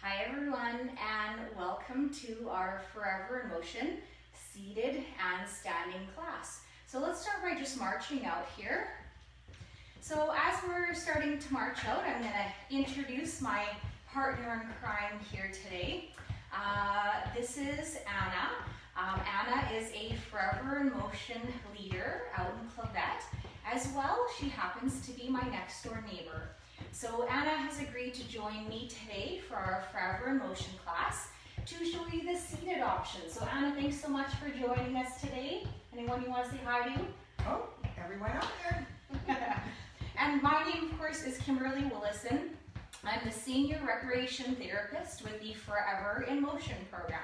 Hi everyone, and welcome to our Forever in Motion seated and standing class. So let's start by just marching out here. So as we're starting to march out, I'm going to introduce my partner in crime here today. This is Anna. Anna is a Forever in Motion leader out in Clavette. As well, she happens to be my next door neighbor. So Anna has agreed to join me today for our Forever in Motion class to show you the seated option. So Anna, thanks so much for joining us today. Anyone you want to say hi to? Oh, everyone out there. And my name, of course, is Kimberly Willison. I'm the Senior Recreation Therapist with the Forever in Motion program.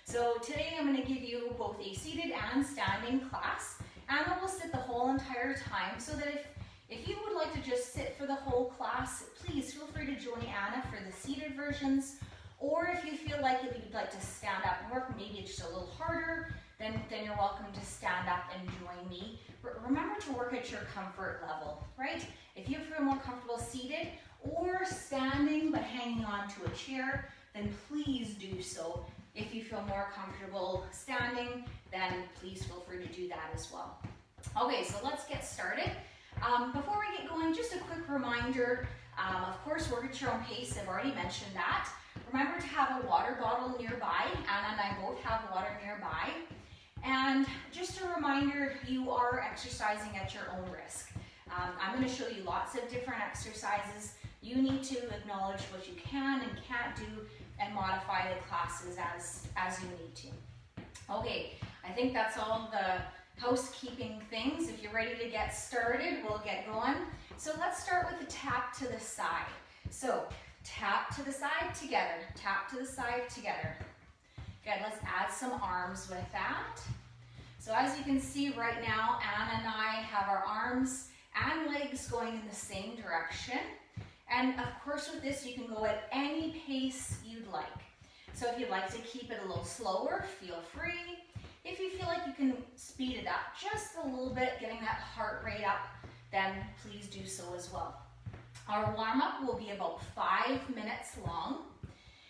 So today I'm going to give you both a seated and standing class. Anna will sit the whole entire time, so that if you would like to just sit for the whole class, please feel free to join Anna for the seated versions. Or if you feel like you'd like to stand up and work, maybe it's just a little harder, then you're welcome to stand up and join me. Remember to work at your comfort level, right? If you feel more comfortable seated or standing but hanging on to a chair, then please do so. If you feel more comfortable standing, then please feel free to do that as well. Okay, so let's get started. Before we get going, just a quick reminder, of course, work at your own pace. I've already mentioned that. Remember to have a water bottle nearby. Anna and I both have water nearby. And just a reminder, you are exercising at your own risk. I'm going to show you lots of different exercises. You need to acknowledge what you can and can't do and modify the classes as you need to. Okay, I think that's all the housekeeping things. If you're ready to get started, we'll get going. So let's start with the tap to the side. So tap to the side together, tap to the side together. Good, let's add some arms with that. So as you can see right now, Anna and I have our arms and legs going in the same direction. And of course with this, you can go at any pace you'd like. So if you'd like to keep it a little slower, feel free. If you feel like you can speed it up just a little bit, getting that heart rate up, then please do so as well. Our warm-up will be about 5 minutes long.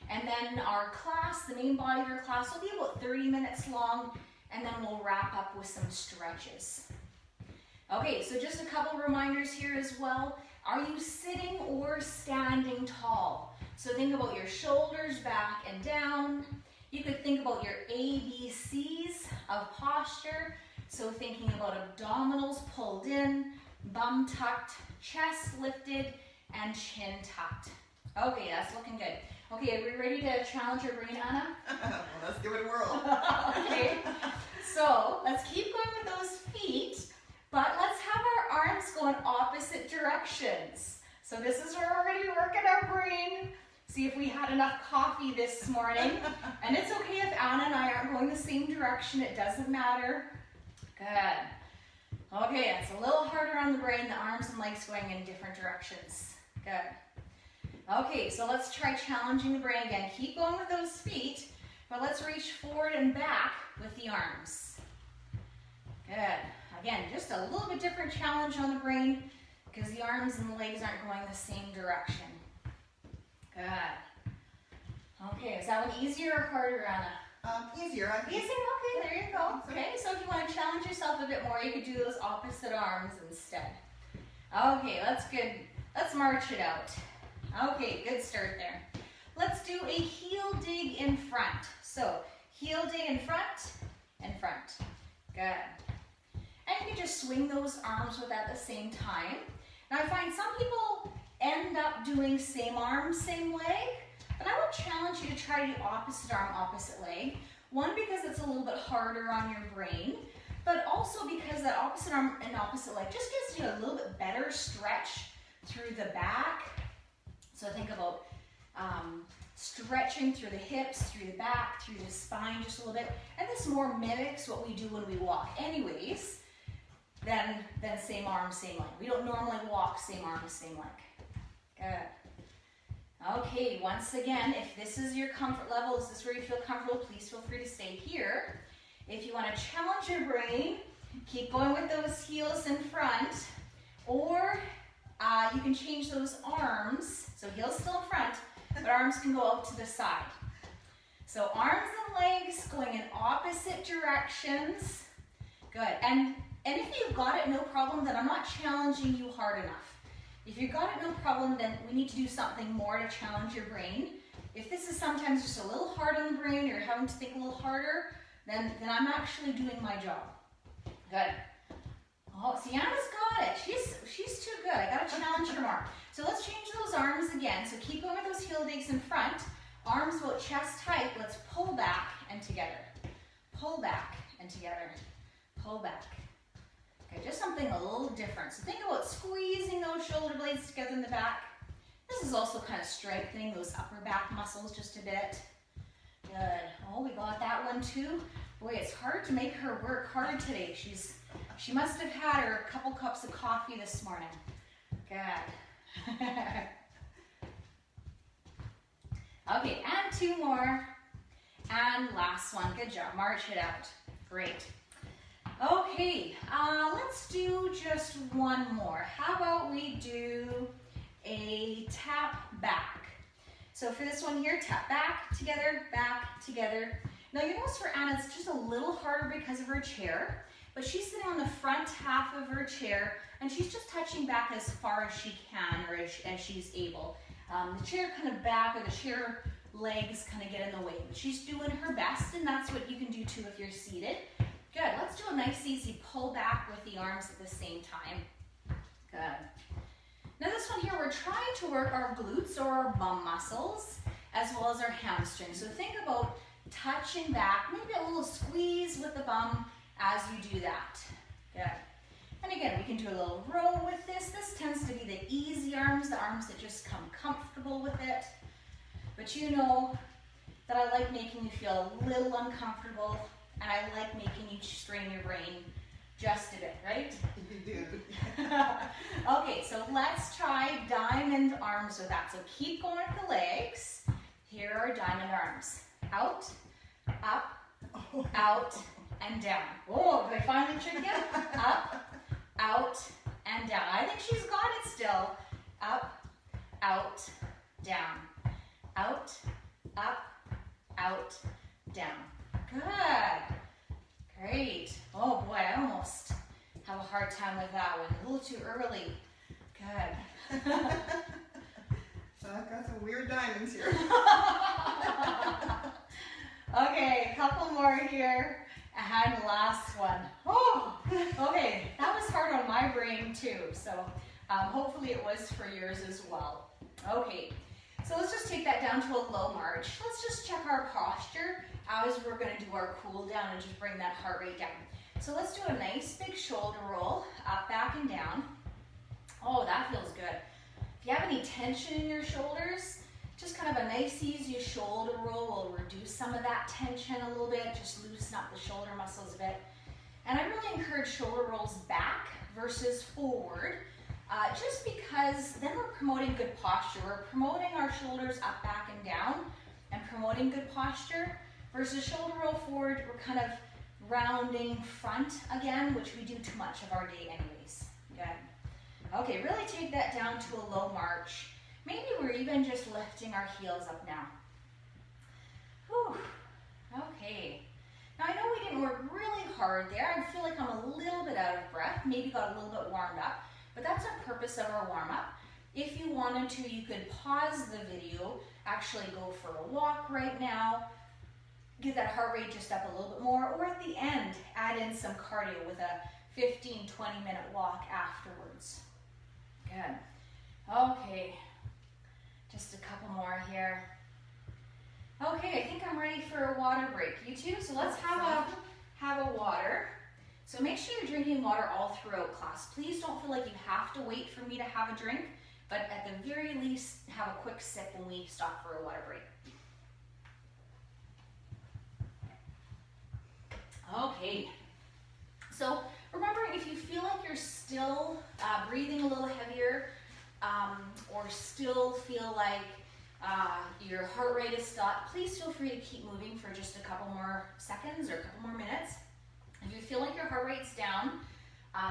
And then our class, the main body of our class, will be about 30 minutes long, and then we'll wrap up with some stretches. Okay, so just a couple reminders here as well. Are you sitting or standing tall? So think about your shoulders back and down. You could think about your ABCs of posture. So thinking about abdominals pulled in, bum tucked, chest lifted, and chin tucked. Okay, that's looking good. Okay, are we ready to challenge your brain, Anna? Well, let's give it a whirl. Okay, so let's keep going with those feet, but let's have our arms go in opposite directions. So this is where we're going to be working our brain. See if we had enough coffee this morning. And it's okay if Anna and I aren't going the same direction. It doesn't matter. Good. Okay, it's a little harder on the brain, the arms and legs going in different directions. Good. Okay, so let's try challenging the brain again. Keep going with those feet, but let's reach forward and back with the arms. Good. Again, just a little bit different challenge on the brain because the arms and the legs aren't going the same direction. Good. Okay, is that one easier or harder, Anna? Easier, I think. Easier, okay, there you go. Okay, so if you want to challenge yourself a bit more, you could do those opposite arms instead. Okay, that's good. Let's march it out. Okay, good start there. Let's do a heel dig in front. So, heel dig in front, and front. Good. And you can just swing those arms with at the same time. Now I find some people end up doing same arm, same leg, but I would challenge you to try to do opposite arm, opposite leg. One, because it's a little bit harder on your brain, but also because that opposite arm and opposite leg just gives you a little bit better stretch through the back. So think about stretching through the hips, through the back, through the spine just a little bit. And this more mimics what we do when we walk anyways, than same arm, same leg. We don't normally walk same arm, same leg. Good. Okay, once again, if this is your comfort level, is this where you feel comfortable, please feel free to stay here. If you want to challenge your brain, keep going with those heels in front, or you can change those arms, so heels still in front, but arms can go out to the side. So arms and legs going in opposite directions. Good. And if you've got it, no problem, then I'm not challenging you hard enough. If you've got it, no problem, then we need to do something more to challenge your brain. If this is sometimes just a little hard on the brain, or you're having to think a little harder, then I'm actually doing my job. Good. Oh, see, Anna's got it. She's too good. I gotta challenge her more. So let's change those arms again. So keep going with those heel digs in front. Arms about chest height. Let's pull back and together. Pull back and together. Pull back. Okay, just something a little different. So think about squeezing those shoulder blades together in the back. This is also kind of strengthening those upper back muscles just a bit. Good. Oh, we got that one too. Boy, it's hard to make her work hard today. She must have had her a couple cups of coffee this morning. Good. Okay, and two more. And last one. Good job. March it out. Great. Okay, let's do just one more. How about we do a tap back? So for this one here, tap back, together, back, together. Now you notice for Anna, it's just a little harder because of her chair, but she's sitting on the front half of her chair and she's just touching back as far as she can or as she's able. The chair kind of back or the chair legs kind of get in the way, but she's doing her best, and that's what you can do too if you're seated. Good, let's do a nice easy pull back with the arms at the same time. Good. Now this one here, we're trying to work our glutes or our bum muscles as well as our hamstrings. So think about touching back, maybe a little squeeze with the bum as you do that. Good. And again, we can do a little row with this. This tends to be the easy arms, the arms that just come comfortable with it. But you know that I like making you feel a little uncomfortable, and I like making you strain your brain just a bit, right? You do. Okay, so let's try diamond arms with that. So keep going with the legs. Here are diamond arms. Out, up, out, and down. Oh, did I finally trick you? Up, out, and down. I think she's got it still. Up, out, down. Out, up, out, down. Good. Great. Oh boy, I almost have a hard time with that one. A little too early. Good. So I've got some weird diamonds here. Okay, a couple more here. And last one. Oh, okay. That was hard on my brain too. So hopefully it was for yours as well. Okay. So let's just take that down to a low march. Let's just check our posture as we're going to do our cool down and just bring that heart rate down. So let's do a nice big shoulder roll, up, back, and down. Oh, that feels good. If you have any tension in your shoulders, just kind of a nice easy shoulder roll will reduce some of that tension a little bit, just loosen up the shoulder muscles a bit. And I really encourage shoulder rolls back versus forward. Just because then we're promoting good posture. We're promoting our shoulders up, back, and down, and promoting good posture, versus shoulder roll forward, we're kind of rounding front again, which we do too much of our day anyways. Good. Okay, really take that down to a low march. Maybe we're even just lifting our heels up now. Whew. Okay. Now I know we didn't work really hard there. I feel like I'm a little bit out of breath, maybe got a little bit warmed up. But that's the purpose of our warm-up. If you wanted to, you could pause the video, actually go for a walk right now, get that heart rate just up a little bit more, or at the end, add in some cardio with a 15, 20-minute walk afterwards. Good. Okay, just a couple more here. Okay, I think I'm ready for a water break. You too? So let's have a water. So make sure you're drinking water all throughout class. Please don't feel like you have to wait for me to have a drink, but at the very least, have a quick sip when we stop for a water break. Okay, so remembering if you feel like you're still breathing a little heavier or still feel like your heart rate is stopped, please feel free to keep moving for just a couple more seconds or a couple more minutes. If you feel like your heart rate's down,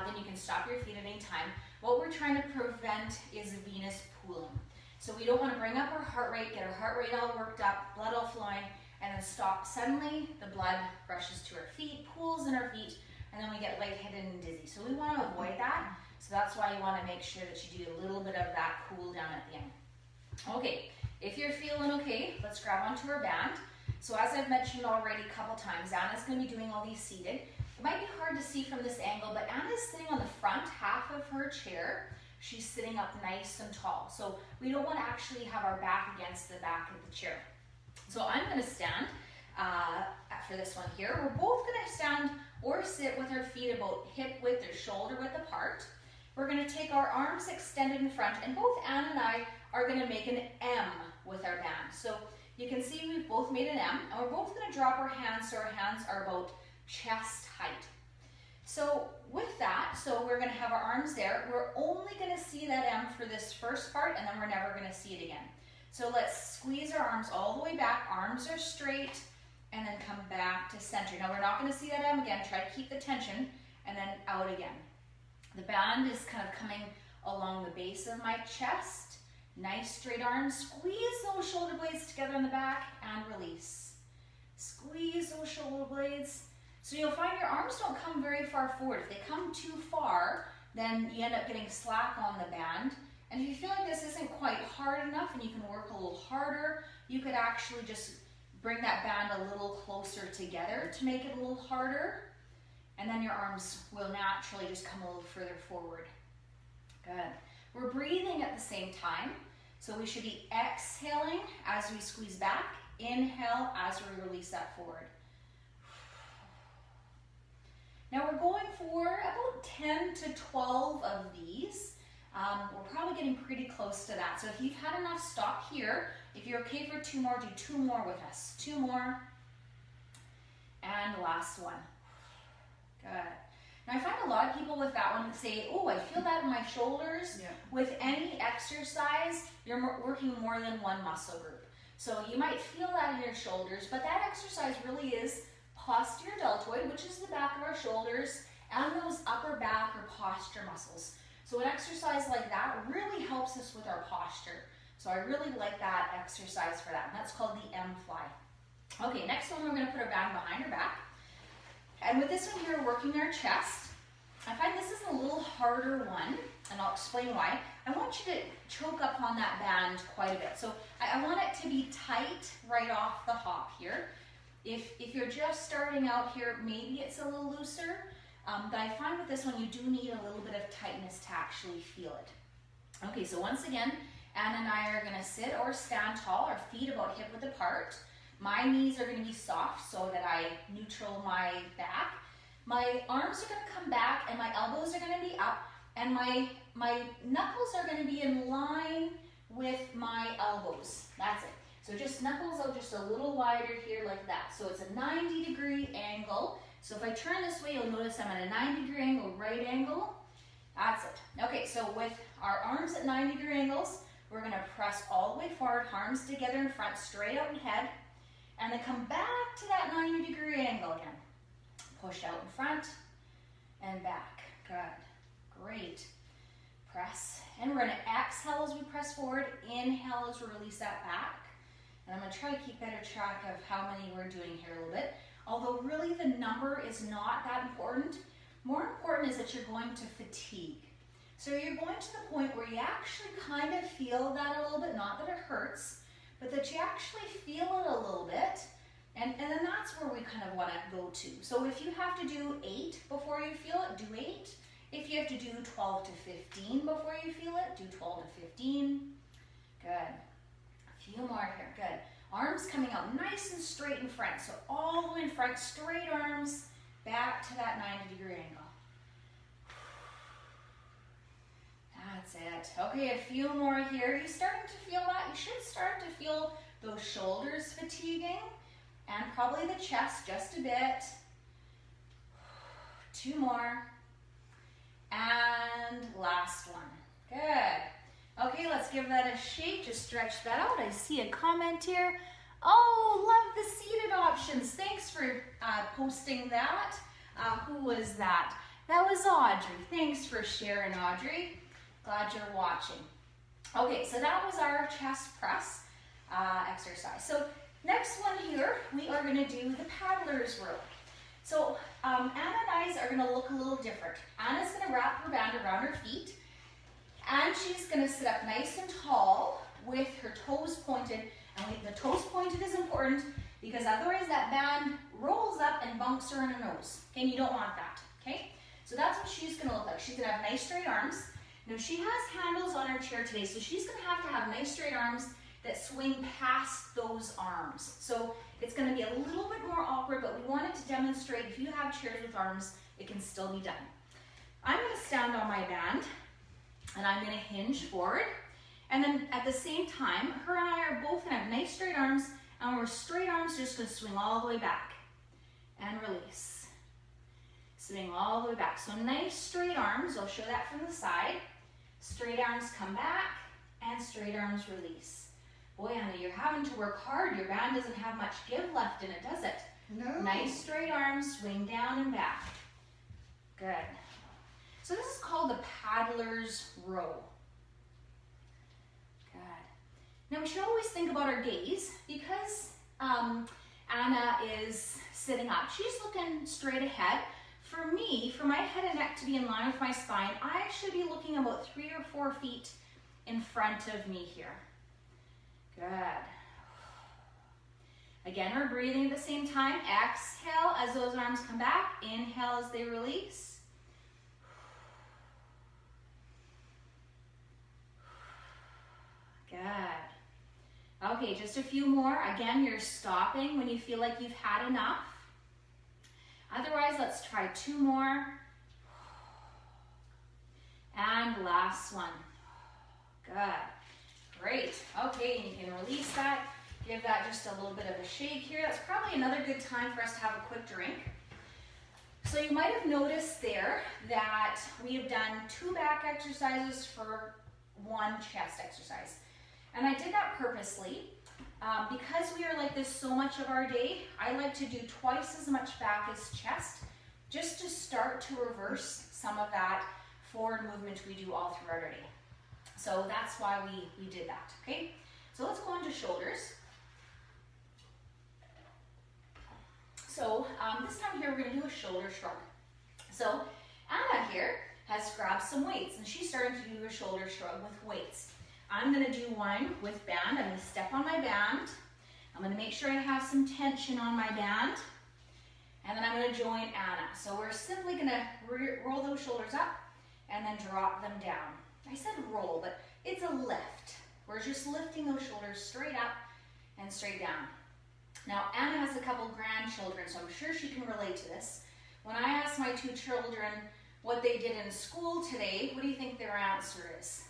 then you can stop your feet at any time. What we're trying to prevent is venous pooling. So we don't want to bring up our heart rate, get our heart rate all worked up, blood all flowing, and then stop suddenly. The blood rushes to our feet, pools in our feet, and then we get lightheaded and dizzy. So we want to avoid that. So that's why you want to make sure that you do a little bit of that cool down at the end. Okay, if you're feeling okay, let's grab onto our band. So as I've mentioned already a couple times, Anna's going to be doing all these seated. It might be hard to see from this angle, but Anna's sitting on the front half of her chair. She's sitting up nice and tall. So we don't want to actually have our back against the back of the chair. So I'm going to stand for this one here. We're both going to stand or sit with our feet about hip width or shoulder width apart. We're going to take our arms extended in front, and both Anna and I are going to make an M with our band. So you can see we've both made an M, and we're both going to drop our hands so our hands are about chest height. So with that, so we're going to have our arms there. We're only going to see that M for this first part, and then we're never going to see it again. So let's squeeze our arms all the way back. Arms are straight, and then come back to center. Now we're not going to see that M again. Try to keep the tension, and then out again. The band is kind of coming along the base of my chest. Nice straight arms. Squeeze those shoulder blades together in the back and release. Squeeze those shoulder blades. So you'll find your arms don't come very far forward. If they come too far, then you end up getting slack on the band. And if you feel like this isn't quite hard enough and you can work a little harder, you could actually just bring that band a little closer together to make it a little harder. And then your arms will naturally just come a little further forward. Good. We're breathing at the same time. So we should be exhaling as we squeeze back. Inhale as we release that forward. Now we're going for about 10 to 12 of these. We're probably getting pretty close to that. So if you've had enough, stop here. If you're okay for 2 more, do 2 more with us. 2 more. And last one. Good. Now I find a lot of people with that one say, oh, I feel that in my shoulders. Yeah. With any exercise, you're working more than one muscle group. So you might feel that in your shoulders, but that exercise really is posterior deltoid, which is the back of our shoulders, and those upper back or posture muscles. So an exercise like that really helps us with our posture. So I really like that exercise for that, and that's called the M-fly. Okay, next one we're going to put our band behind our back. And with this one here, we're working our chest. I find this is a little harder one, and I'll explain why. I want you to choke up on that band quite a bit. So I want it to be tight right off the hop here. If you're just starting out here, maybe it's a little looser, but I find with this one you do need a little bit of tightness to actually feel it. Okay, so once again, Anna and I are going to sit or stand tall, our feet about hip width apart. My knees are going to be soft so that I neutral my back. My arms are going to come back and my elbows are going to be up, and my knuckles are going to be in line with my elbows. That's it. So just knuckles out just a little wider here like that. So it's a 90-degree angle. So if I turn this way, you'll notice I'm at a 90-degree angle, right angle. That's it. Okay, so with our arms at 90-degree angles, we're going to press all the way forward, arms together in front, straight out ahead, and then come back to that 90-degree angle again. Push out in front and back. Good. Great. Press. And we're going to exhale as we press forward, inhale as we release that back. And I'm going to try to keep better track of how many we're doing here a little bit. Although really the number is not that important. More important is that you're going to fatigue. So you're going to the point where you actually kind of feel that a little bit, not that it hurts, but that you actually feel it a little bit. And then that's where we kind of want to go to. So if you have to do 8 before you feel it, do 8. If you have to do 12 to 15 before you feel it, do 12 to 15. Good. A few more here. Good. Arms coming out nice and straight in front. So all the way in front, straight arms, back to that 90-degree angle. That's it. Okay, a few more here. Are you starting to feel that? You should start to feel those shoulders fatiguing and probably the chest just a bit. 2 more. And last one. Good. Okay, let's give that a shake. Just stretch that out. I see a comment here. Oh, love the seated options. Thanks for posting that. Who was that? That was Audrey. Thanks for sharing, Audrey. Glad you're watching. Okay, so that was our chest press exercise. So next one here, we are gonna do the paddler's row. So Anna and I's are gonna look a little different. Anna's gonna wrap her band around her feet, and she's gonna sit up nice and tall with her toes pointed. And the toes pointed is important because otherwise that band rolls up and bunks her in her nose. Okay, and you don't want that, okay? So that's what she's gonna look like. She's gonna have nice straight arms. Now she has handles on her chair today, so she's gonna have nice straight arms that swing past those arms. So it's gonna be a little bit more awkward, but we wanted to demonstrate if you have chairs with arms, it can still be done. I'm gonna stand on my band and I'm gonna hinge forward. And then at the same time, her and I are both gonna have nice straight arms, and our straight arms are just gonna swing all the way back and release. Swing all the way back. So nice straight arms, I'll show that from the side. Straight arms come back and straight arms release. Boy, Anna, you're having to work hard. Your band doesn't have much give left in it, does it? No. Nice straight arms, swing down and back. Good. So this is called the paddler's row. Good. Now we should always think about our gaze because Anna is sitting up. She's looking straight ahead. For me, for my head and neck to be in line with my spine, I should be looking about 3 or 4 feet in front of me here. Good. Again, we're breathing at the same time. Exhale as those arms come back. Inhale as they release. Good. Okay, just a few more. Again, you're stopping when you feel like you've had enough. Otherwise, let's try 2 more. And last one. Good. Great. Okay, and you can release that. Give that just a little bit of a shake here. That's probably another good time for us to have a quick drink. So you might have noticed there that we have done 2 back exercises for 1 chest exercise. And I did that purposely. Because we are like this so much of our day, I like to do twice as much back as chest, just to start to reverse some of that forward movement we do all throughout our day. So that's why we did that, okay? So let's go into shoulders. So this time here, we're gonna do a shoulder shrug. So Anna here has grabbed some weights and she's starting to do a shoulder shrug with weights. I'm gonna do one with band. I'm gonna step on my band. I'm gonna make sure I have some tension on my band. And then I'm gonna join Anna. So we're simply gonna roll those shoulders up and then drop them down. I said roll, but it's a lift. We're just lifting those shoulders straight up and straight down. Now, Anna has a couple grandchildren, so I'm sure she can relate to this. When I asked my 2 children what they did in school today, what do you think their answer is?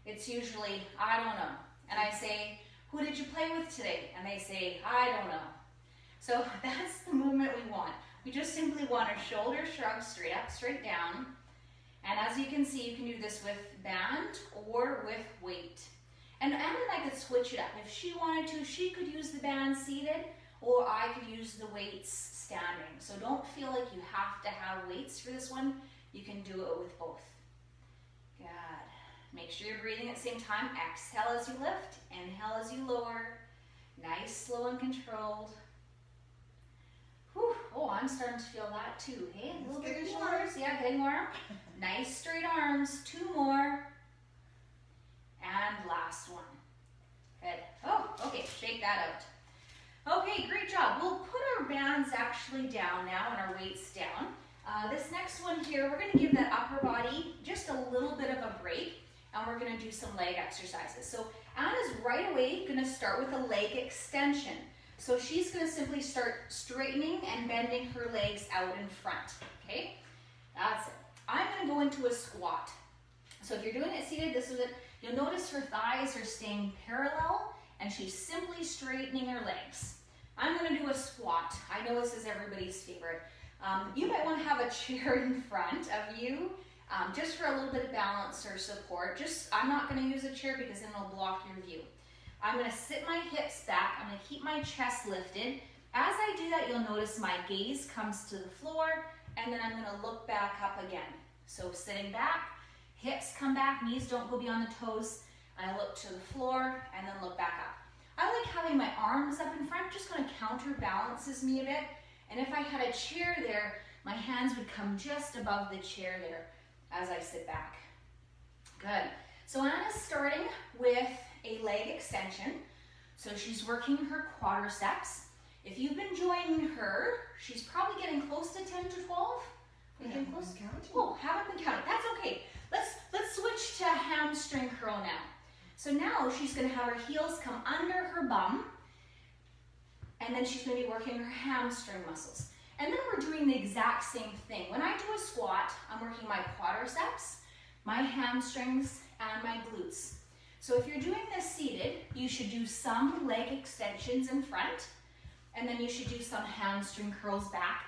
It's usually, I don't know. And I say, who did you play with today? And they say, I don't know. So that's the movement we want. We just simply want a shoulder shrug straight up, straight down. And as you can see, you can do this with band or with weight. And Anna and I could switch it up. If she wanted to, she could use the band seated, or I could use the weights standing. So don't feel like you have to have weights for this one. You can do it with both. Good. Make sure you're breathing at the same time. Exhale as you lift, inhale as you lower. Nice, slow, and controlled. Whew. Oh, I'm starting to feel that too. Hey, a little bit more. Yeah, getting warm. Nice straight arms. 2 more. And last one. Good. Oh, okay, shake that out. Okay, great job. We'll put our bands actually down now and our weights down. This next one here, we're gonna give that upper body just a little bit of a break, and we're gonna do some leg exercises. So Anna's right away gonna start with a leg extension. So she's gonna simply start straightening and bending her legs out in front, okay? That's it. I'm gonna go into a squat. So if you're doing it seated, this is it. You'll notice her thighs are staying parallel and she's simply straightening her legs. I'm gonna do a squat. I know this is everybody's favorite. You might wanna have a chair in front of you just for a little bit of balance or support. I'm not gonna use a chair because then it'll block your view. I'm gonna sit my hips back. I'm gonna keep my chest lifted. As I do that, you'll notice my gaze comes to the floor and then I'm gonna look back up again. So sitting back, hips come back, knees don't go beyond the toes. I look to the floor and then look back up. I like having my arms up in front, just kind of counterbalances me a bit. And if I had a chair there, my hands would come just above the chair there as I sit back. Good. So Anna's starting with a leg extension. So she's working her quadriceps. If you've been joining her, she's probably getting close to 10 to 12. I haven't been counting. Oh, haven't been counting. That's okay. Let's switch to hamstring curl now. So now she's going to have her heels come under her bum, and then she's going to be working her hamstring muscles. And then we're doing the exact same thing. When I do a squat, I'm working my quadriceps, my hamstrings, and my glutes. So if you're doing this seated, you should do some leg extensions in front, and then you should do some hamstring curls back.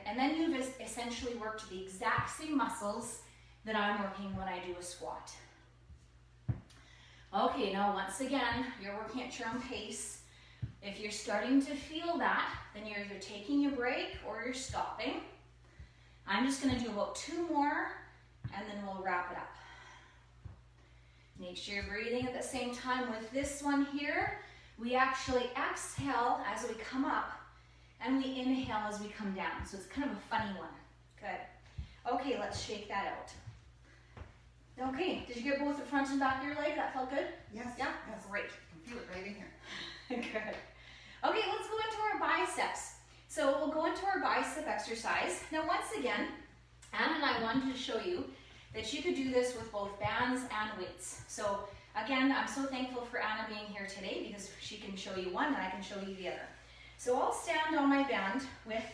And then you've essentially worked the exact same muscles that I'm working when I do a squat. Okay, now once again, you're working at your own pace. If you're starting to feel that, then you're either taking a break or you're stopping. I'm just going to do about 2 more, and then we'll wrap it up. Make sure you're breathing at the same time. With this one here, we actually exhale as we come up, and we inhale as we come down. So it's kind of a funny one. Good. Okay, let's shake that out. Okay, did you get both the front and back of your leg? That felt good? Yes. Yeah? Yes. Great. I can feel it right in here. Good. Okay, let's go into our biceps. So we'll go into our bicep exercise. Now once again, Anna and I wanted to show you that you could do this with both bands and weights. So again, I'm so thankful for Anna being here today because she can show you one and I can show you the other. So I'll stand on my band with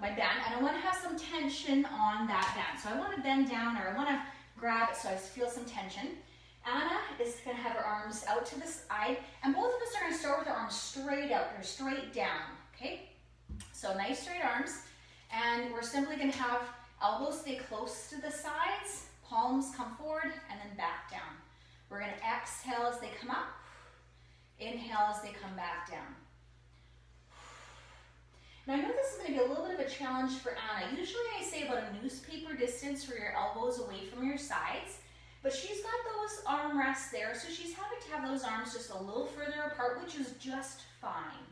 my band, and I want to have some tension on that band. So I want to bend down, or I want to grab it so I feel some tension. Anna is going to have her arms out to the side, and both of us are going to start with our arms straight out or straight down, okay? So nice straight arms, and we're simply going to have elbows stay close to the sides, palms come forward, and then back down. We're going to exhale as they come up, inhale as they come back down. Now I know this is going to be a little bit of a challenge for Anna. Usually I say about a newspaper distance for your elbows away from your sides, but she's got those arm rests there, so she's having to have those arms just a little further apart, which is just fine.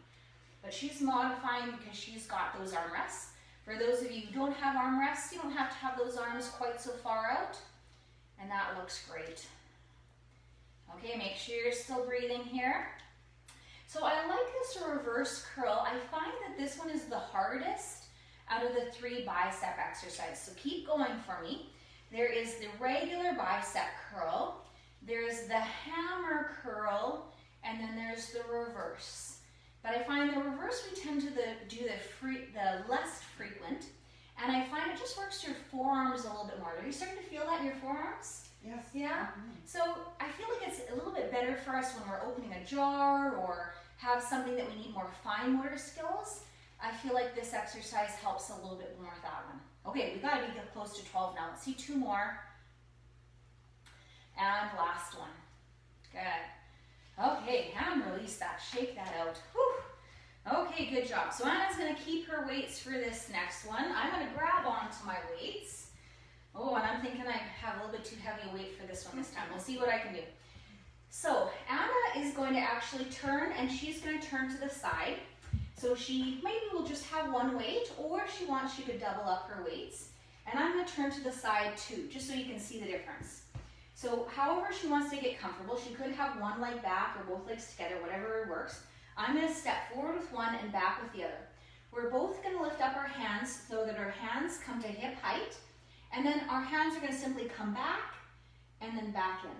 But she's modifying because she's got those arm rests. For those of you who don't have arm rests, you don't have to have those arms quite so far out, and that looks great. Okay, make sure you're still breathing here. So I like this reverse curl. I find that this one is the hardest out of the 3 bicep exercises. So keep going for me. There is the regular bicep curl, there's the hammer curl, and then there's the reverse. But I find the reverse we tend to do the less frequent, and I find it just works your forearms a little bit more. Are you starting to feel that in your forearms? Yes. Yeah? So I feel like it's a little bit better for us when we're opening a jar or have something that we need more fine motor skills. I feel like this exercise helps a little bit more with that one. Okay, we got to be close to 12 now. Let's see 2 more. And last one. Good. Okay, and release that. Shake that out. Whew. Okay, good job. So Anna's going to keep her weights for this next one. I'm going to grab onto my weights. Oh, and I'm thinking I have a little bit too heavy a weight for this one this time. We'll see what I can do. So Anna is going to actually turn, and she's going to turn to the side. So she maybe will just have one weight, or if she wants, she could double up her weights. And I'm going to turn to the side too, just so you can see the difference. So however she wants to get comfortable, she could have one leg back or both legs together, whatever works. I'm going to step forward with one and back with the other. We're both going to lift up our hands so that our hands come to hip height, and then our hands are going to simply come back and then back in.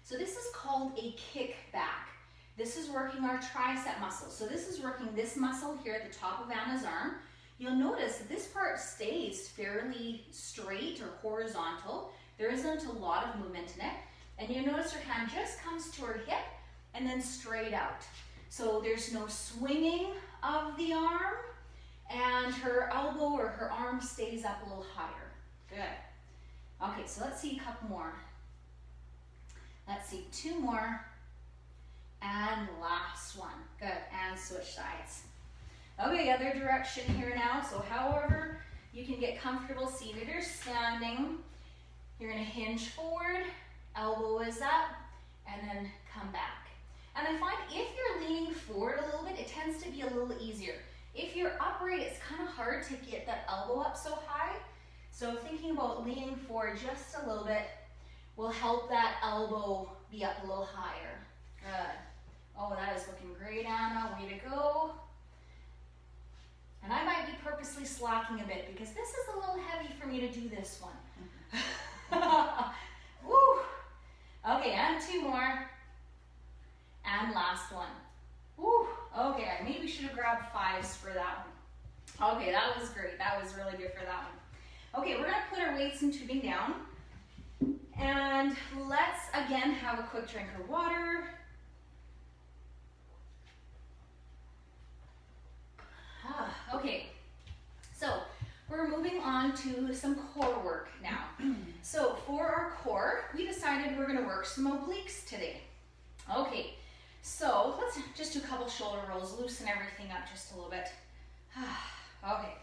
So this is called a kick back. This is working our tricep muscle. So this is working this muscle here at the top of Anna's arm. You'll notice that this part stays fairly straight or horizontal. There isn't a lot of movement in it. And you notice her hand just comes to her hip and then straight out. So there's no swinging of the arm, and her elbow or her arm stays up a little higher. Good. Okay, so let's see a couple more. Let's see 2 more. And last one. Good. And switch sides. Okay, other direction here now. So however you can get comfortable seated or standing, you're going to hinge forward elbow is up, and then come back. And I find if you're leaning forward a little bit, it tends to be a little easier. If you're upright, it's kind of hard to get that elbow up so high. So thinking about leaning forward just a little bit will help that elbow be up a little higher. Good. Oh, that is looking great, Anna. Way to go. And I might be purposely slacking a bit because this is a little heavy for me to do this one. Woo. Okay, and 2 more. And last one. Woo. Okay, I maybe should have grabbed 5s for that one. Okay, that was great. That was really good for that one. Okay, we're gonna put our weights and tubing down. And let's again have a quick drink of water. Okay, so we're moving on to some core work now. So for our core, we decided we're gonna work some obliques today. Okay, so let's just do a couple shoulder rolls, loosen everything up just a little bit. Okay,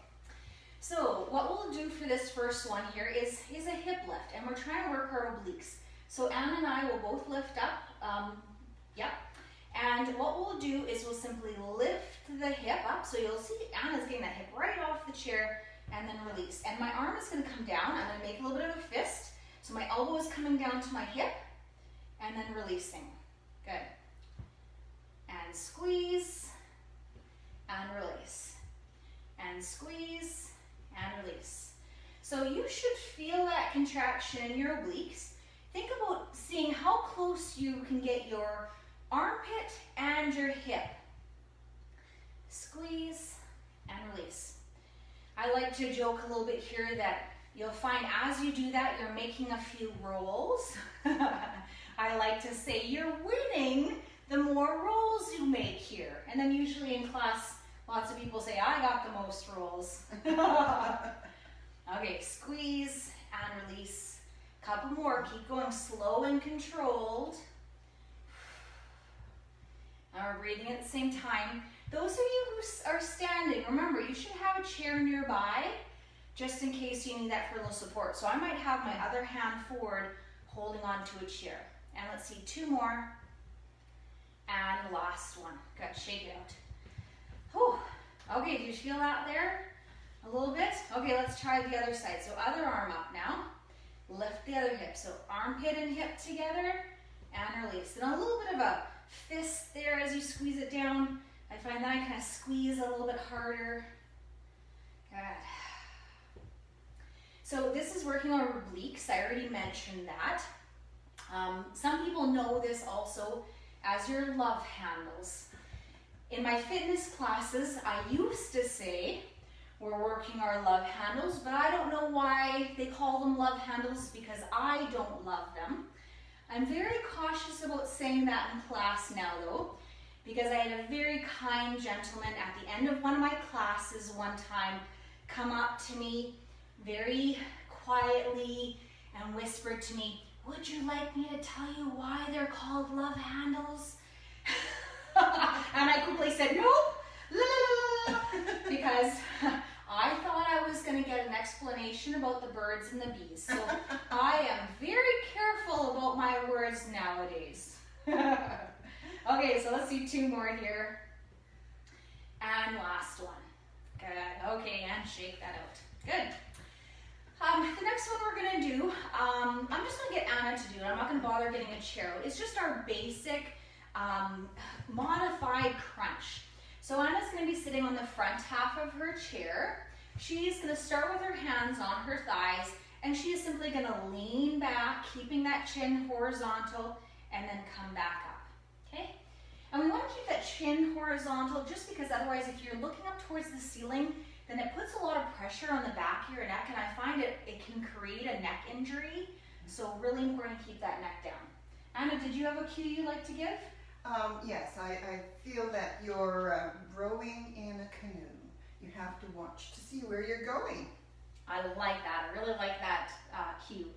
so what we'll do for this first one here is a hip lift, and we're trying to work our obliques. So Anna and I will both lift up, yep. And what we'll do is we'll simply lift the hip up. So you'll see Anna's getting that hip right off the chair and then release. And my arm is gonna come down. I'm gonna make a little bit of a fist. So my elbow is coming down to my hip and then releasing. Good. And squeeze and release. And squeeze and release. So you should feel that contraction in your obliques. Think about seeing how close you can get your armpit and your hip. Squeeze and release. I like to joke a little bit here that you'll find as you do that, you're making a few rolls. I like to say you're winning the more rolls you make here. And then usually in class, lots of people say, I got the most rolls. Okay, squeeze and release. Couple more, keep going slow and controlled. And we're breathing at the same time. Those of you who are standing, remember you should have a chair nearby just in case you need that for a little support. So I might have my other hand forward holding on to a chair. And let's see, 2 more. And last one. Good, shake it out. Whew. Okay, do you feel that there? A little bit? Okay, let's try the other side. So other arm up now. Lift the other hip. So armpit and hip together and release. And a little bit of a fist there as you squeeze it down. I find that I kind of squeeze a little bit harder. Good. So this is working on obliques. I already mentioned that. Some people know this also as your love handles. In my fitness classes, I used to say we're working our love handles, but I don't know why they call them love handles because I don't love them. I'm very cautious about saying that in class now though, because I had a very kind gentleman at the end of one of my classes one time come up to me very quietly and whispered to me, would you like me to tell you why they're called love handles? And I quickly said, nope, because I thought I was going to get an explanation about the birds and the bees. So I am very careful about my words nowadays. Okay, so let's do 2 more here. And last one. Good. Okay, and shake that out. Good. The next one we're going to do, I'm just going to get Anna to do it. I'm not going to bother getting a chair out. It's just our basic modified crunch. So Anna's going to be sitting on the front half of her chair. She's going to start with her hands on her thighs, and she is simply going to lean back, keeping that chin horizontal, and then come back up. Okay? And we want to keep that chin horizontal just because otherwise if you're looking up towards the ceiling, then it puts a lot of pressure on the back of your neck, and I find it can create a neck injury. So really important to keep that neck down. Anna, did you have a cue you'd like to give? Yes, I feel that you're rowing in a canoe. You have to watch to see where you're going. I like that. I really like that cue.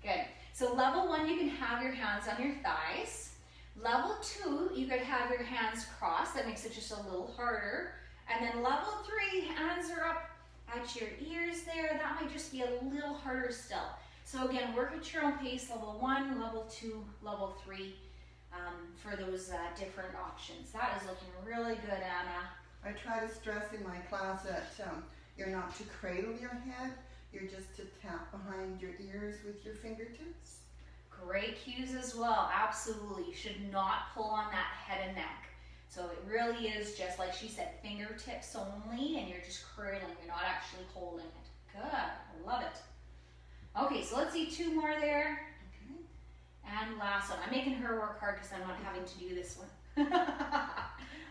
Good. So level 1, you can have your hands on your thighs. Level 2, you could have your hands crossed. That makes it just a little harder. And then level 3, hands are up at your ears there. That might just be a little harder still. So again, work at your own pace, level 1, level 2, level 3, for those different options. That is looking really good, Anna. I try to stress in my class that you're not to cradle your head, you're just to tap behind your ears with your fingertips. Great cues as well, absolutely. You should not pull on that head and neck. So it really is just, like she said, fingertips only, and you're just cradling, you're not actually holding it. Good, I love it. Okay, so let's see 2 more there. Okay. And last one. I'm making her work hard because I'm not having to do this one.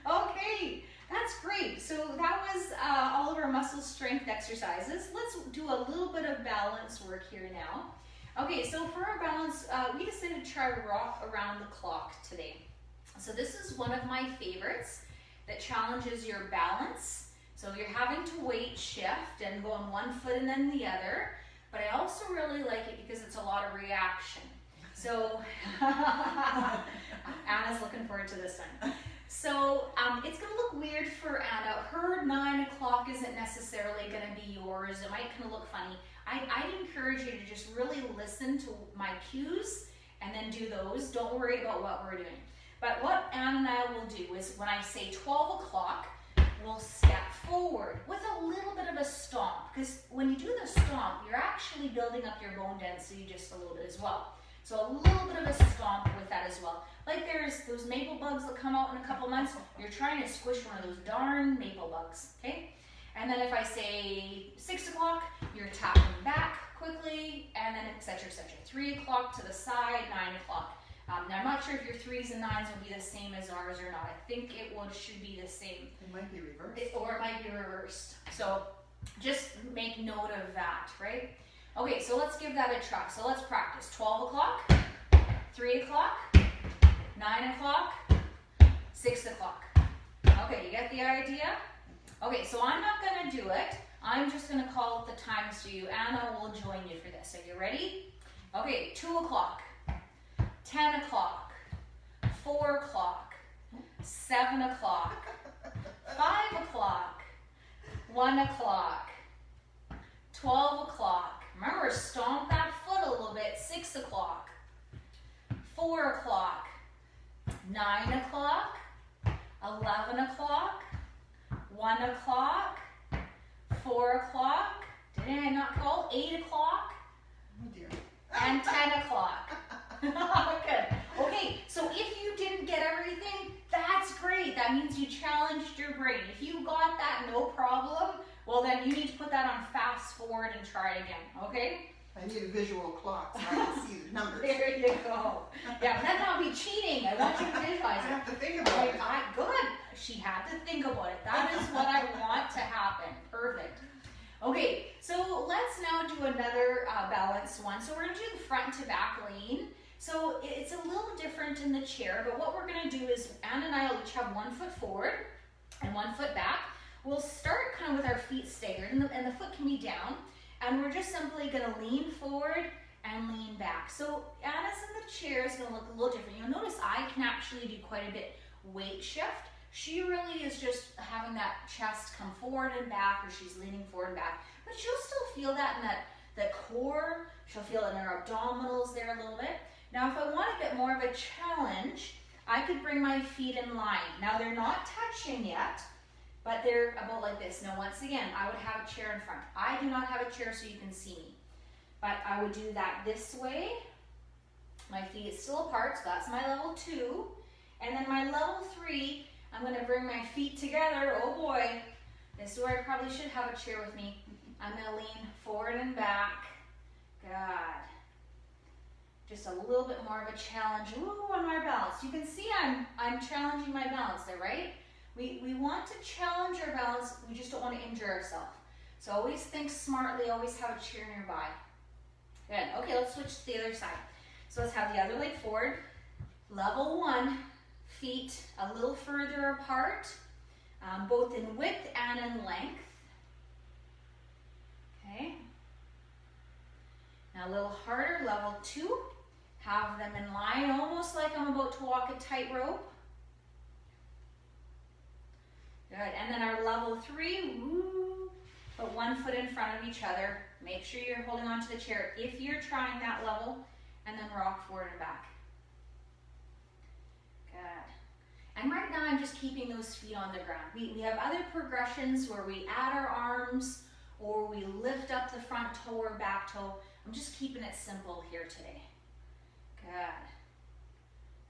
Okay, that's great. So that was all of our muscle strength exercises. Let's do a little bit of balance work here now. Okay, so for our balance, we decided to try rock around the clock today. So this is one of my favorites that challenges your balance. So you're having to weight shift and go on one foot and then the other. But I also really like it because it's a lot of reaction. So Anna's looking forward to this one. So it's going to look weird for Anna. Her 9 o'clock isn't necessarily going to be yours. It might kind of look funny. I'd encourage you to just really listen to my cues and then do those. Don't worry about what we're doing. But what Anna and I will do is when I say 12 o'clock, we'll step forward with a little bit of a stomp. Because when you do the stomp, you're actually building up your bone density just a little bit as well. So a little bit of a stomp with that as well. Like there's those maple bugs that come out in a couple months. You're trying to squish one of those darn maple bugs, okay? And then if I say 6 o'clock, you're tapping back quickly, and then et cetera, et cetera. 3 o'clock to the side, 9 o'clock. Now I'm not sure if your 3s and 9s will be the same as ours or not. I think it should be the same. It might be reversed. Or it might be reversed. So just make note of that, right? Okay, so let's give that a try. So let's practice. 12 o'clock, 3 o'clock, 9 o'clock, 6 o'clock. Okay, you get the idea? Okay, so I'm not going to do it. I'm just going to call the times to you. Anna will join you for this. Are you ready? Okay, 2 o'clock, 10 o'clock, 4 o'clock, 7 o'clock, 5 o'clock, 1 o'clock, 12 o'clock. Remember, stomp that foot a little bit. 6 o'clock, 4 o'clock, 9 o'clock, 11 o'clock, 1 o'clock, 4 o'clock. Did I not call? 8 o'clock, Oh dear. and 10 o'clock. Good. Okay, so if you didn't get everything, that's great. That means you challenged your brain. If you got that, no problem. Well, then you need to put that on fast forward and try it again, okay? I need a visual clock so I can see the numbers. There you go. Yeah, but then that'll be cheating. I want you to I visualize it. have to think about it. Good. She had to think about it. That is what I want to happen. Perfect. Okay, so let's now do another balance one. So we're going to do the front to back lean. So it's a little different in the chair, but what we're going to do is Anna and I will each have 1 foot forward and 1 foot back. We'll start kind of with our feet staggered, and the foot can be down, and we're just simply going to lean forward and lean back. So Anna's in the chair is going to look a little different. You'll notice I can actually do quite a bit weight shift. She really is just having that chest come forward and back, or she's leaning forward and back, but she'll still feel that in that core. She'll feel it in her abdominals there a little bit. Now, if I want a bit more of a challenge, I could bring my feet in line. Now, they're not touching yet, but they're about like this. Now, once again, I would have a chair in front. I do not have a chair so you can see me, but I would do that this way. My feet is still apart, so that's my level 2. And then my level 3, I'm going to bring my feet together. Oh boy, this is where I probably should have a chair with me. I'm going to lean forward and back. Good. Just a little bit more of a challenge. Ooh, on my balance. You can see I'm challenging my balance there, right? We want to challenge our balance. We just don't want to injure ourselves. So always think smartly. Always have a chair nearby. Good. Okay, let's switch to the other side. So let's have the other leg forward. Level 1, feet a little further apart, both in width and in length. Okay. Now a little harder, level 2. Have them in line, almost like I'm about to walk a tightrope. Good, and then our level 3, woo, Put one foot in front of each other. Make sure you're holding onto the chair if you're trying that level, and then rock forward and back. Good. And right now I'm just keeping those feet on the ground. We have other progressions where we add our arms or we lift up the front toe or back toe. I'm just keeping it simple here today. Good.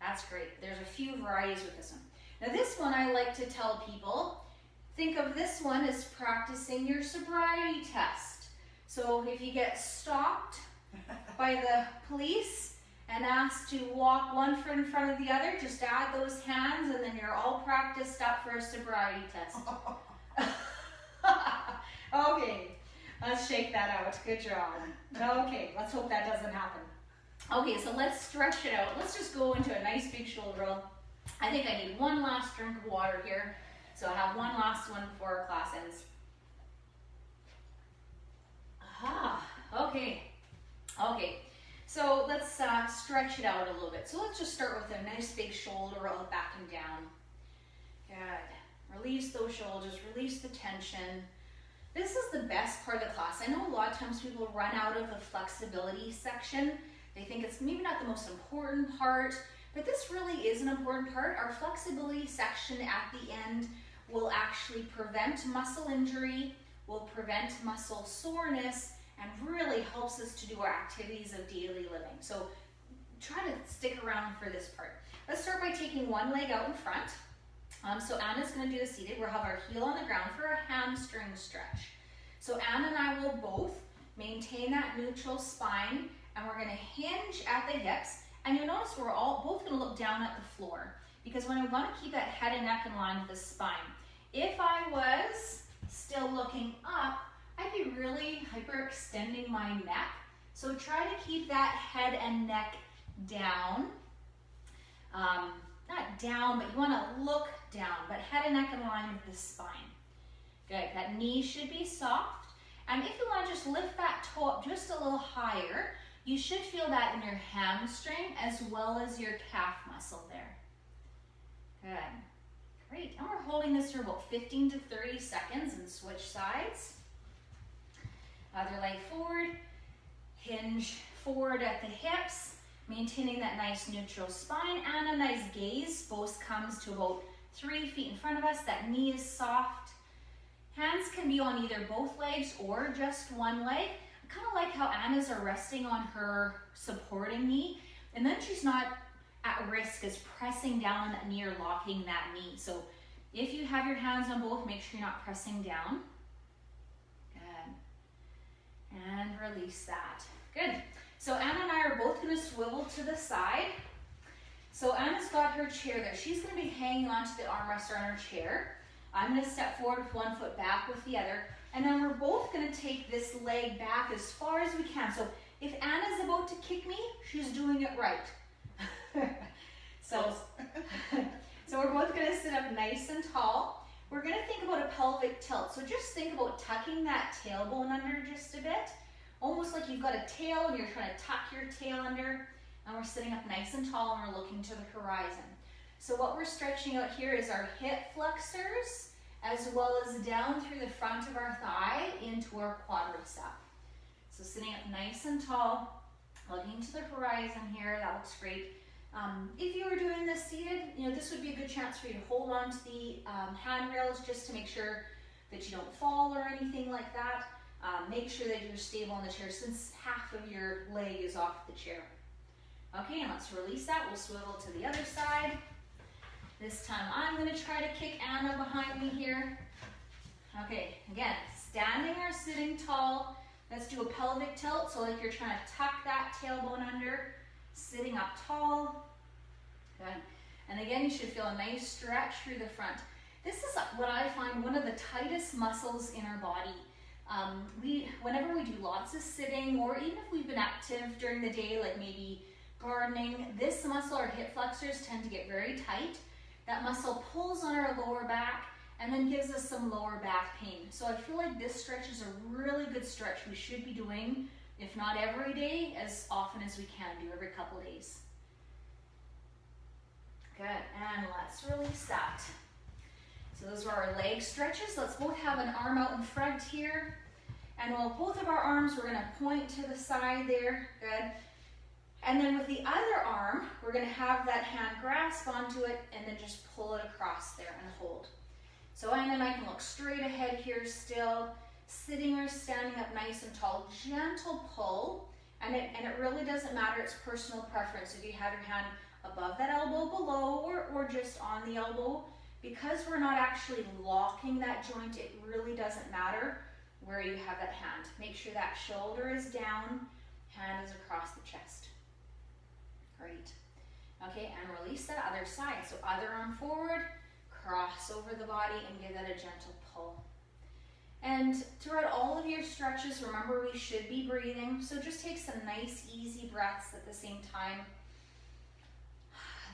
That's great. There's a few varieties with this one. Now this one I like to tell people, think of this one as practicing your sobriety test. So if you get stopped by the police and asked to walk one foot in front of the other, just add those hands and then you're all practiced up for a sobriety test. Okay, let's shake that out. Good job. Okay, let's hope that doesn't happen. Okay, so let's stretch it out. Let's just go into a nice big shoulder roll. I think I need one last drink of water here. So I have one last one before our class ends. Aha, okay. Okay, so let's stretch it out a little bit. So let's just start with a nice big shoulder roll back and down. Good. Release those shoulders, release the tension. This is the best part of the class. I know a lot of times people run out of the flexibility section. They think it's maybe not the most important part, but this really is an important part. Our flexibility section at the end will actually prevent muscle injury, will prevent muscle soreness, and really helps us to do our activities of daily living. So try to stick around for this part. Let's start by taking one leg out in front. So Anna's going to do the seated. We'll have our heel on the ground for a hamstring stretch. So Anna and I will both maintain that neutral spine, and we're going to hinge at the hips. And you'll notice we're all both going to look down at the floor, because when I want to keep that head and neck in line with the spine. If I was still looking up, I'd be really hyperextending my neck. So try to keep that head and neck down. Not down, but you want to look down, but head and neck in line with the spine. Good, that knee should be soft. And if you want to just lift that toe up just a little higher, you should feel that in your hamstring as well as your calf muscle there. Good, great. And we're holding this for about 15 to 30 seconds and switch sides. Other leg forward, hinge forward at the hips, maintaining that nice neutral spine and a nice gaze. Both comes to about 3 feet in front of us. That knee is soft. Hands can be on either both legs or just one leg. I kind of like how Anna's are resting on her supporting knee, and then she's not at risk as pressing down on that knee or locking that knee. So if you have your hands on both, make sure you're not pressing down. Good. And release that. Good. So Anna and I are both going to swivel to the side. So Anna's got her chair there. She's going to be hanging onto the armrest on her chair. I'm going to step forward with one foot back with the other. And then we're both going to take this leg back as far as we can. So if Anna's about to kick me, she's doing it right. So we're both going to sit up nice and tall. We're going to think about a pelvic tilt. So just think about tucking that tailbone under just a bit. Almost like you've got a tail and you're trying to tuck your tail under, and we're sitting up nice and tall and we're looking to the horizon. So what we're stretching out here is our hip flexors, as well as down through the front of our thigh into our quadricep. So sitting up nice and tall, looking to the horizon here. That looks great. If you were doing this seated, this would be a good chance for you to hold on to the handrails just to make sure that you don't fall or anything like that. Make sure that you're stable in the chair since half of your leg is off the chair. Okay, and let's release that. We'll swivel to the other side. This time I'm going to try to kick Anna behind me here. Okay, again, standing or sitting tall. Let's do a pelvic tilt, so like you're trying to tuck that tailbone under, sitting up tall. Good. And again, you should feel a nice stretch through the front. This is what I find one of the tightest muscles in our body. Whenever we do lots of sitting, or even if we've been active during the day, like maybe gardening, this muscle, our hip flexors, tend to get very tight. That muscle pulls on our lower back and then gives us some lower back pain. So I feel like this stretch is a really good stretch we should be doing, if not every day, as often as we can do, every couple days. Good, and let's release that. So those are our leg stretches. Let's both have an arm out in front here. And while both of our arms, we're gonna point to the side there, good. And then with the other arm, we're gonna have that hand grasp onto it and then just pull it across there and hold. So Anna and I can look straight ahead here still, sitting or standing up nice and tall, gentle pull. And it really doesn't matter, it's personal preference. If you have your hand above that elbow, below, or just on the elbow, because we're not actually locking that joint, it really doesn't matter where you have that hand. Make sure that shoulder is down, hand is across the chest. Great. Okay, and release that other side. So other arm forward, cross over the body and give that a gentle pull. And throughout all of your stretches, remember we should be breathing. So just take some nice, easy breaths at the same time.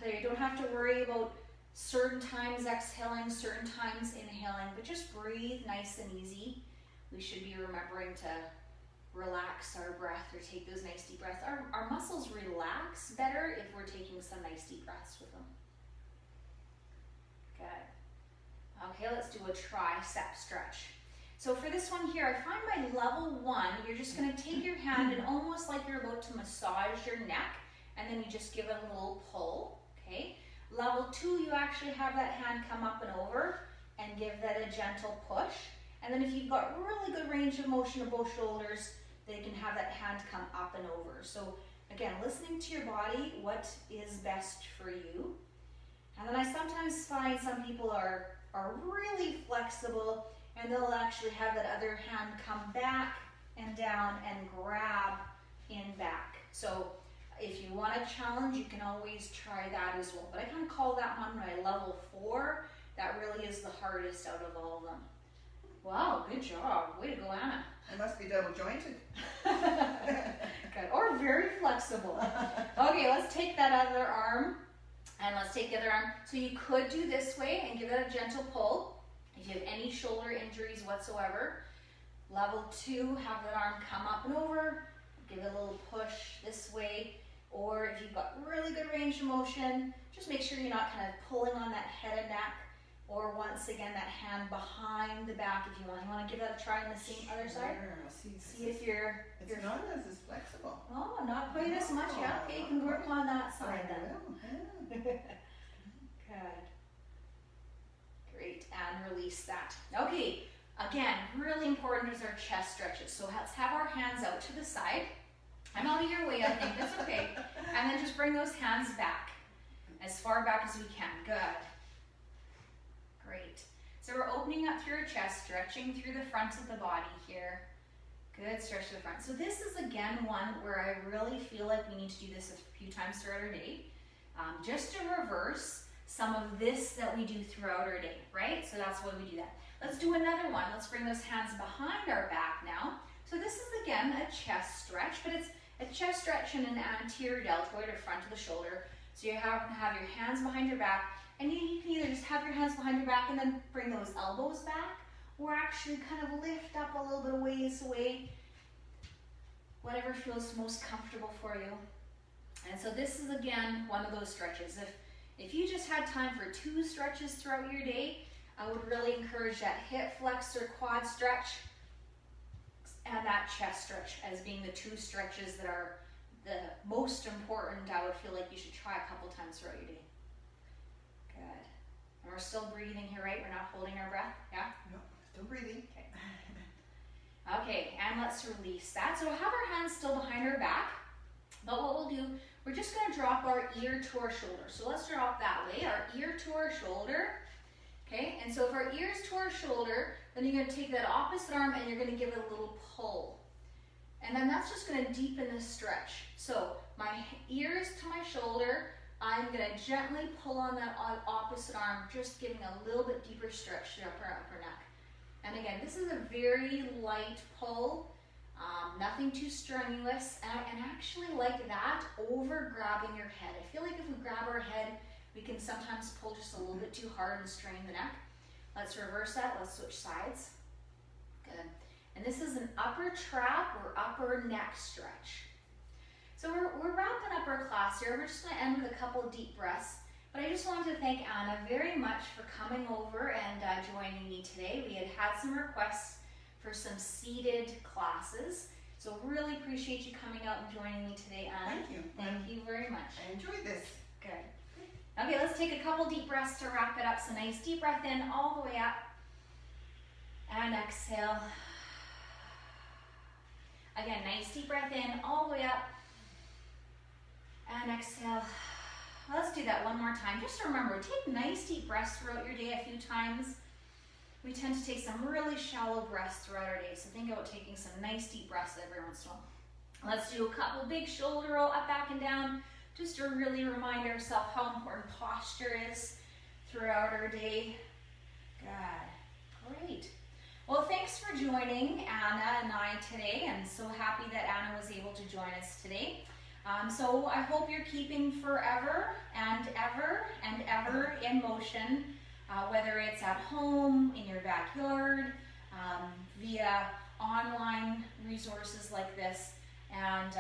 You don't have to worry about certain times exhaling, certain times inhaling, but just breathe nice and easy. We should be remembering to relax our breath or take those nice deep breaths. Our muscles relax better if we're taking some nice deep breaths with them. Good. Okay, let's do a tricep stretch. So for this one here, I find my level 1, you're just going to take your hand and almost like you're about to massage your neck, and then you just give it a little pull, okay? Level 2, you actually have that hand come up and over and give that a gentle push. And then if you've got really good range of motion of both shoulders, they can have that hand come up and over. So again, listening to your body, what is best for you. And then I sometimes find some people are really flexible and they'll actually have that other hand come back and down and grab in back. So if you want a challenge, you can always try that as well. But I kind of call that one my level 4. That really is the hardest out of all of them. Wow, good job. Way to go, Anna. I must be double jointed. Good. Or very flexible. Okay, let's take that other arm. And let's take the other arm. So you could do this way and give it a gentle pull. If you have any shoulder injuries whatsoever. Level 2, have that arm come up and over. Give it a little push this way. Or if you've got really good range of motion, just make sure you're not kind of pulling on that head and neck. Or once again, that hand behind the back if you want. You want to give that a try on the same other side? See if you're... It's not as flexible. Oh, not quite as much. Yeah, okay, you can work on that side then. Good. Great, and release that. Okay, again, really important is our chest stretches. So let's have our hands out to the side. I'm out of your way, I think, that's okay. And then just bring those hands back, as far back as we can. Good. Great. So we're opening up through our chest, stretching through the front of the body here. Good, stretch to the front. So this is again one where I really feel like we need to do this a few times throughout our day. Just to reverse some of this that we do throughout our day, right? So that's why we do that. Let's do another one. Let's bring those hands behind our back now. So this is again a chest stretch, but it's a chest stretch in an anterior deltoid or front of the shoulder. So you have your hands behind your back. And you can either just have your hands behind your back and then bring those elbows back, or actually kind of lift up a little bit of ways away, whatever feels most comfortable for you. And so this is again one of those stretches. If you just had time for 2 stretches throughout your day, I would really encourage that hip flexor quad stretch and that chest stretch as being the 2 stretches that are the most important. I would feel like you should try a couple times throughout your day. Good. And we're still breathing here, right? We're not holding our breath, yeah? No, still breathing. Okay. Okay, and let's release that. So we'll have our hands still behind our back, but what we'll do, we're just gonna drop our ear to our shoulder. So let's drop that way, our ear to our shoulder, okay? And so if our ear is to our shoulder, then you're gonna take that opposite arm and you're gonna give it a little pull. And then that's just gonna deepen the stretch. So my ear is to my shoulder, I'm going to gently pull on that opposite arm, just giving a little bit deeper stretch to the upper neck. And again, this is a very light pull, nothing too strenuous, and actually like that over grabbing your head. I feel like if we grab our head, we can sometimes pull just a little bit too hard and strain the neck. Let's reverse that, let's switch sides. Good. And this is an upper trap or upper neck stretch. So we're wrapping up our class here. We're just going to end with a couple of deep breaths. But I just wanted to thank Anna very much for coming over and joining me today. We had some requests for some seated classes. So really appreciate you coming out and joining me today, Anna. Thank you. Thank you very much. I enjoyed this. Good. Okay, let's take a couple deep breaths to wrap it up. So nice deep breath in all the way up. And exhale. Again, nice deep breath in all the way up. And exhale. Let's do that one more time. Just remember, take nice deep breaths throughout your day a few times. We tend to take some really shallow breaths throughout our day, so think about taking some nice deep breaths every once in a while. Let's do a couple big shoulder roll up, back, and down, just to really remind ourselves how important posture is throughout our day. Good. Great. Well, thanks for joining Anna and I today. I'm so happy that Anna was able to join us today. So I hope you're keeping forever and ever in motion, whether it's at home, in your backyard, via online resources like this, and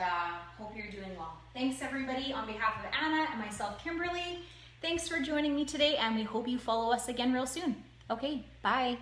hope you're doing well. Thanks everybody. On behalf of Anna and myself, Kimberly, thanks for joining me today, and we hope you follow us again real soon. Okay, bye.